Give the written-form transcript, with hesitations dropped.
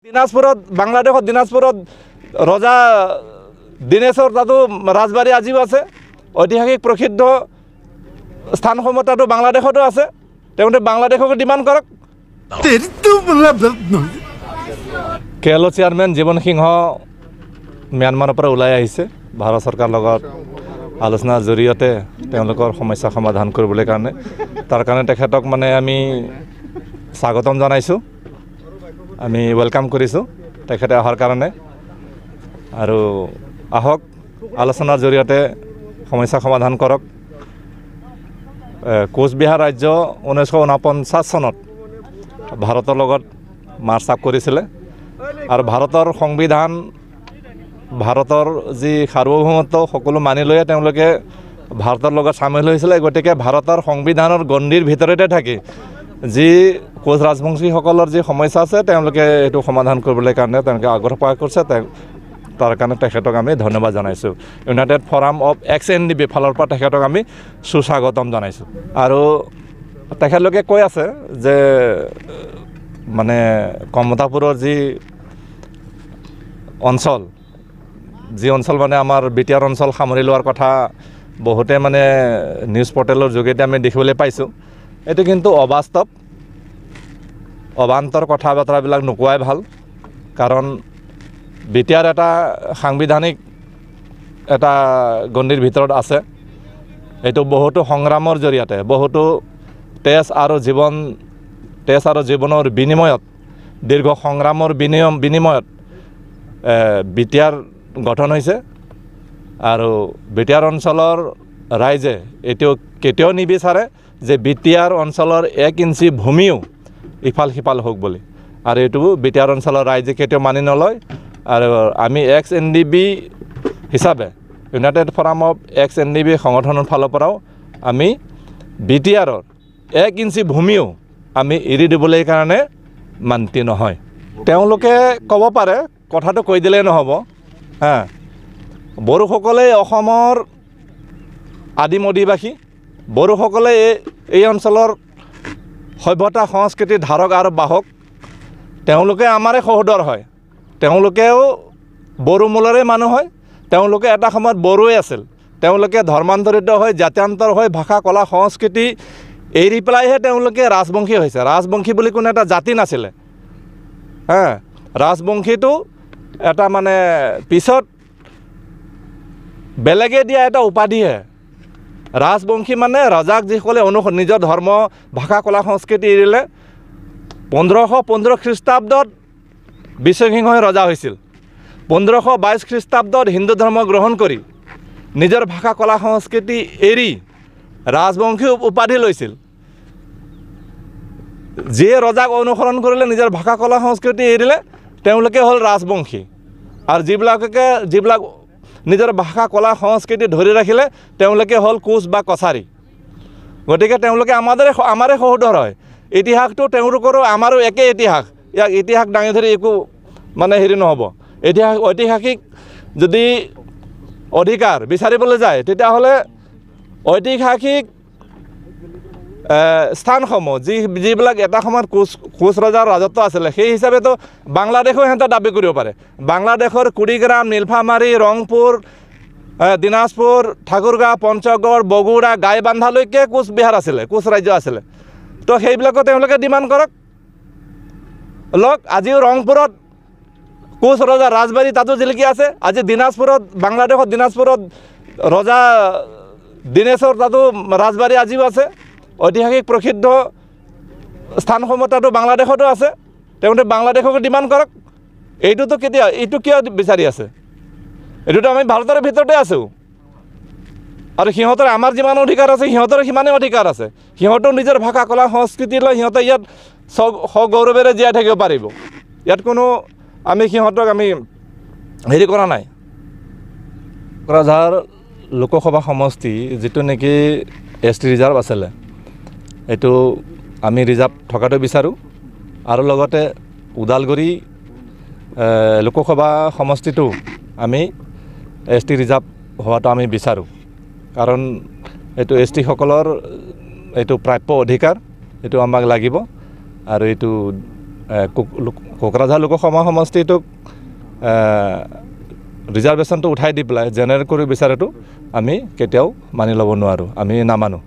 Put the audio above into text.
দিনাজপুৰত বাংলাদেশত দিনাজপুৰত ৰজা দিনেশৰ তাতো ৰাজবাৰী আজিও আছে। ঐতিহাসিক প্ৰসিদ্ধ স্থানসমূহ তাতো বাংলাদেশতো আছে। তেওঁলোকে বাংলাদেশকে ডিমাণ্ড কৰক। কেএলঅ চেয়াৰমেন জীৱন সিংহ ম্যানমাৰৰ পৰা ওলাই আহিছে ভাৰত চৰকাৰৰ লগত আলোচনাৰ জৰিয়তে তেওঁলোকৰ সমস্যা সমাধান কৰিবলৈ কাৰণে। তাৰ কাৰণে তেখেতক মানে আমি স্বাগতম জনাইছোঁ, আমি ৱেলকাম কৰিছোঁ তেখেতে অহাৰ কাৰণে। আৰু আহক আলোচনাৰ জৰিয়তে সমস্যা সমাধান কৰক। কোচবিহাৰ ৰাজ্য 1949 চনত ভাৰতৰ লগত মাৰ্চ আপ কৰিছিলে আৰু ভাৰতৰ সংবিধান ভাৰতৰ যি সাৰ্বভৌমত্ব সকলো মানি লৈয়ে তেওঁলোকে ভাৰতৰ লগত চামিল হৈছিলে। গতিকে ভাৰতৰ সংবিধানৰ গণ্ডিৰ ভিতৰতে থাকি যি কোচ ৰাজবংশীসকলৰ যি সমস্যা আছে তেওঁলোকে এইটো সমাধান কৰিবলৈ কাৰণে তেওঁলোকে আগ্ৰহ প্ৰকাশ কৰিছে। তাৰ কাৰণে তেখেতক আমি ধন্যবাদ জনাইছোঁ। ইউনাইটেড ফৰাম অফ XNDB ফালৰ পৰা তেখেতক আমি সুস্বাগতম জনাইছোঁ। আৰু তেখেতলোকে কৈ আছে যে মানে কমতাপুৰৰ যি অঞ্চল মানে আমাৰ BTR অঞ্চল সামৰি লোৱাৰ কথা বহুতে মানে নিউজ পৰ্টেলৰ যোগেদি আমি দেখিবলৈ পাইছোঁ। এইটো কিন্তু অবাস্তৱ, অবান্তৰ কথা বতৰাবিলাক নোকোৱাই ভাল। কাৰণ BTR এটা সাংবিধানিক এটা গণ্ডিৰ ভিতৰত আছে। এইটো বহুতো সংগ্ৰামৰ জৰিয়তে বহুতো তেজ আৰু জীৱনৰ বিনিময়ত দীৰ্ঘ সংগ্ৰামৰ বিনিময়ত BTR গঠন হৈছে। আৰু BTR অঞ্চলৰ ৰাইজে এইটো কেতিয়াও নিবিচাৰে যে BTR অঞ্চলৰ 1 ইঞ্চি ভূমিও ইফাল সিফাল হওক বুলি। আৰু এইটো BTR অঞ্চলৰ ৰাইজে কেতিয়াও মানি নলয়। আৰু আমি XNDB হিচাপে ইউনাইটেড ফৰাম অফ XNDB সংগঠনৰ ফালৰ পৰাও আমি BTRৰ 1 ইঞ্চি ভূমিও আমি এৰি দিবলৈ কাৰণে মান্তি নহয়। তেওঁলোকে ক'ব পাৰে, কথাটো কৈ দিলেই নহ'ব। বড়োসকলে অসমৰ আদিম অধিবাসী, বড়োসকলে এই অঞ্চলৰ সভ্যতা সংস্কৃতিৰ ধাৰক আৰু বাহক। তেওঁলোকে আমাৰে সহোদৰ হয়, তেওঁলোকেও বড়ো মূলৰে মানুহ হয়। তেওঁলোকে এটা সময়ত বড়োৱে আছিল। তেওঁলোকে ধৰ্মান্তৰিত হৈ জাত্যান্তৰ হৈ ভাষা কলা সংস্কৃতি এৰি পেলাইহে তেওঁলোকে ৰাজবংশী হৈছে। ৰাজবংশী বুলি কোনো এটা জাতি নাছিলে। ৰাজবংশীটো এটা মানে পিছত বেলেগে দিয়া এটা উপাধিহে। ৰাজবংশী মানে ৰজাক যিসকলে নিজৰ ধৰ্ম ভাষা কলা সংস্কৃতি এৰিলে। 1515 খ্ৰীষ্টাব্দত বিশ্বসিংহই ৰজা হৈছিল। 1522 খ্ৰীষ্টাব্দত হিন্দু ধৰ্ম গ্ৰহণ কৰি নিজৰ ভাষা কলা সংস্কৃতি এৰি ৰাজবংশী উপাধি লৈছিল। যিয়ে ৰজাক অনুসৰণ কৰিলে নিজৰ ভাষা কলা সংস্কৃতি এৰিলে তেওঁলোকে হ'ল ৰাজবংশী। আৰু যিবিলাক নিজৰ ভাষা কলা সংস্কৃতি ধৰি ৰাখিলে তেওঁলোকে হ'ল কোচ বা কছাৰী। গতিকে তেওঁলোকে আমাৰে সহোদৰ হয়। ইতিহাসটো তেওঁলোকৰো আমাৰো একে ইতিহাস। ইয়াক ইতিহাস দাঙি ধৰি একো মানে হেৰি নহ'ব। ঐতিহাসিক যদি অধিকাৰ বিচাৰিবলৈ যায় তেতিয়াহ'লে ঐতিহাসিক স্থানসমূহ যিবিলাক এটা সময়ত কোচ ৰজাৰ ৰাজত্ব আছিলে সেই হিচাপেতো বাংলাদেশো সিহঁতে দাবী কৰিব পাৰে। বাংলাদেশৰ কুৰিগ্ৰাম, নীলফামাৰী, ৰংপুৰ, দিনাজপুৰ, ঠাকুৰগাঁও, পঞ্চগড়, বগুড়া, গাইবান্ধালৈকে কোচবিহাৰ আছিলে, কোচ ৰাজ্য আছিলে। তো সেইবিলাকো তেওঁলোকে ডিমাণ্ড কৰক। আজিও ৰংপুৰত কোচ ৰজা ৰাজবাৰী তাতো জিলিকি আছে। আজি বাংলাদেশত দিনাজপুৰত ৰজা দিনেশৰ তাতো ৰাজবাৰী আজিও আছে। ঐতিহাসিক প্ৰসিদ্ধ স্থানসমূহ তাতো বাংলাদেশতো আছে। তেওঁলোকে বাংলাদেশকে ডিমাণ্ড কৰক। এইটো কিয় বিচাৰি আছে? এইটোতো আমি ভাৰতৰ ভিতৰতে আছোঁ। আৰু সিহঁতৰ আমাৰ যিমান অধিকাৰ আছে সিহঁতৰ সিমানেই অধিকাৰ আছে। সিহঁতেও নিজৰ ভাষা কলা সংস্কৃতি লৈ সিহঁতে ইয়াত সগৌৰৱেৰে জীয়াই থাকিব পাৰিব। ইয়াত কোনো সিহঁতক হেৰি কৰা নাই। কোকৰাঝাৰ লোকসভা সমষ্টি যিটো নেকি ST ৰিজাৰ্ভ আছিলে এইটো আমি ৰিজাৰ্ভ থকাটো বিচাৰোঁ। আৰু লগতে ওদালগুৰি লোকসভা সমষ্টিটো আমি ST ৰিজাৰ্ভ হোৱাটো আমি বিচাৰোঁ। কাৰণ এইটো ST সকলৰ এইটো প্ৰাপ্য অধিকাৰ, এইটো আমাক লাগিব। আৰু এইটো কোকৰাঝাৰ লোকসভা সমষ্টিটোক ৰিজাৰ্ভেশ্যনটো উঠাই দি পেলাই জেনেৰেট কৰিব বিচাৰেতো আমি কেতিয়াও মানি ল'ব নোৱাৰোঁ, আমি নামানো।